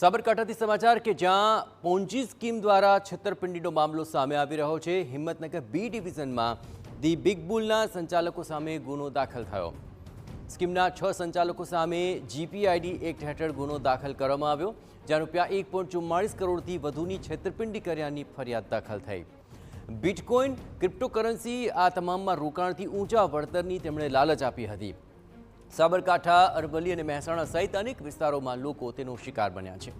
સાબરકાંઠાથી સમાચાર કે જ્યાં પોન્જી સ્કીમ દ્વારા છેતરપિંડીનો મામલો સામે આવી રહ્યો છે। હિંમતનગર બી ડિવિઝનમાં ધી બિગ બુલના સંચાલકો સામે ગુનો દાખલ થયો। સ્કીમના 6 સંચાલકો સામે જીપીઆઈડી એક્ટ હેઠળ ગુનો દાખલ કરવામાં આવ્યો, જ્યાં ₹1.44 કરોડથી વધુની છેતરપિંડી કર્યાની ફરિયાદ દાખલ થઈ। બિટકોઇન ક્રિપ્ટોકરન્સી આ તમામમાં રોકાણથી ઊંચા વળતરની તેમણે લાલચ આપી હતી। સાબરકાંઠા, અરવલ્લી અને મહેસાણા સહિત અનેક વિસ્તારોમાં લોકો તેનો શિકાર બન્યા છે।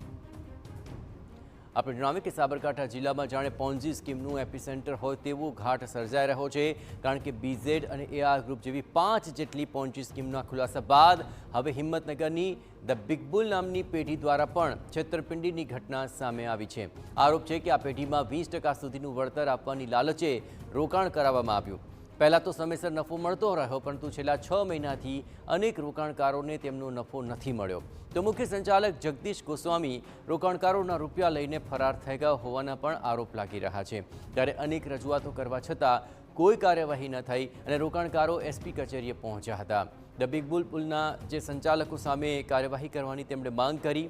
આપણે જણાવીએ કે સાબરકાંઠા જિલ્લામાં જાણે પોન્જી સ્કીમનું એપિસેન્ટર હોય તેવો ઘાટ સર્જાઈ રહ્યો છે, કારણ કે બીઝેડ અને એઆર ગ્રુપ જેવી 5 જેટલી પોન્જી સ્કીમના ખુલાસા બાદ હવે હિંમતનગરની ધ બિગ બુલ નામની પેઢી દ્વારા પણ છેતરપિંડીની ઘટના સામે આવી છે। આરોપ છે કે આ પેઢીમાં 20% સુધીનું વળતર આપવાની લાલચે રોકાણ કરાવવામાં આવ્યું। પહેલાં તો સમયસર નફો મળતો રહ્યો, પરંતુ છેલ્લા 6 મહિનાથી અનેક રોકાણકારોને તેમનો નફો નથી મળ્યો। તો મુખ્ય સંચાલક જગદીશ ગોસ્વામી રોકાણકારોના રૂપિયા લઈને ફરાર થઈ ગયા હોવાના પણ આરોપ લાગી રહ્યા છે। ત્યારે અનેક રજૂઆતો કરવા છતાં કોઈ કાર્યવાહી ન થઈ અને રોકાણકારો એસપી કચેરીએ પહોંચ્યા હતા। ધ બિગ બુલ પુલના જે સંચાલકો સામે કાર્યવાહી કરવાની તેમણે માંગ કરી,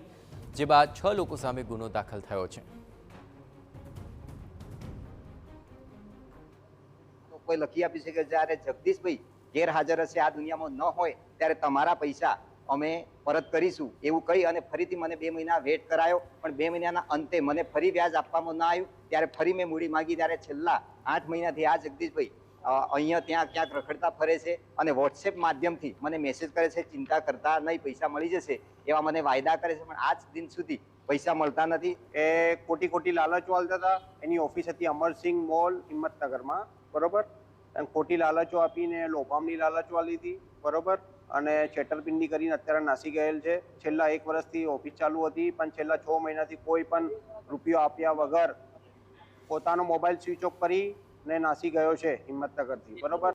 જે બાદ 6 લોકો સામે ગુનો દાખલ થયો છે। કોઈ લખી આપી છે કે જ્યારે જગદીશભાઈ ગેરહાજર હશે, આ દુનિયામાં ન હોય, ત્યારે તમારા પૈસા અમે પરત કરીશું એવું કહી અને ફરીથી મને 2 મહિના વેટ કરાયો। પણ 2 મહિનાના અંતે મને ફરી વ્યાજ આપવામાં ના આવ્યું, ત્યારે ફરી મેં મૂડી માંગી। ત્યારે છેલ્લા 8 મહિનાથી આ જગદીશભાઈ અહીંયા ત્યાં ક્યાંક રખડતા ફરે છે અને વોટ્સએપ માધ્યમથી મને મેસેજ કરે છે, ચિંતા કરતા નહીં, પૈસા મળી જશે એવા મને વાયદા કરે છે, પણ આજ દિન સુધી પૈસા મળતા નથી। એ ખોટી લાલચો આલતા હતા। એની ઓફિસ હતી અમરસિંહ મોલ હિંમતનગરમાં, બરોબર। ખોટી લાલચો આપીને લોભામની લાલચો આલી હતી, બરોબર। અને છેતરપિંડી કરીને અત્યારે નાસી ગયેલ છે। છેલ્લા 1 વર્ષથી ઓફિસ ચાલુ હતી, પણ છેલ્લા 6 મહિનાથી કોઈ પણ રૂપિયો આપ્યા વગર પોતાનો મોબાઈલ સ્વિચ ઓફ કરીને નાસી ગયો છે હિંમતનગરથી, બરોબર।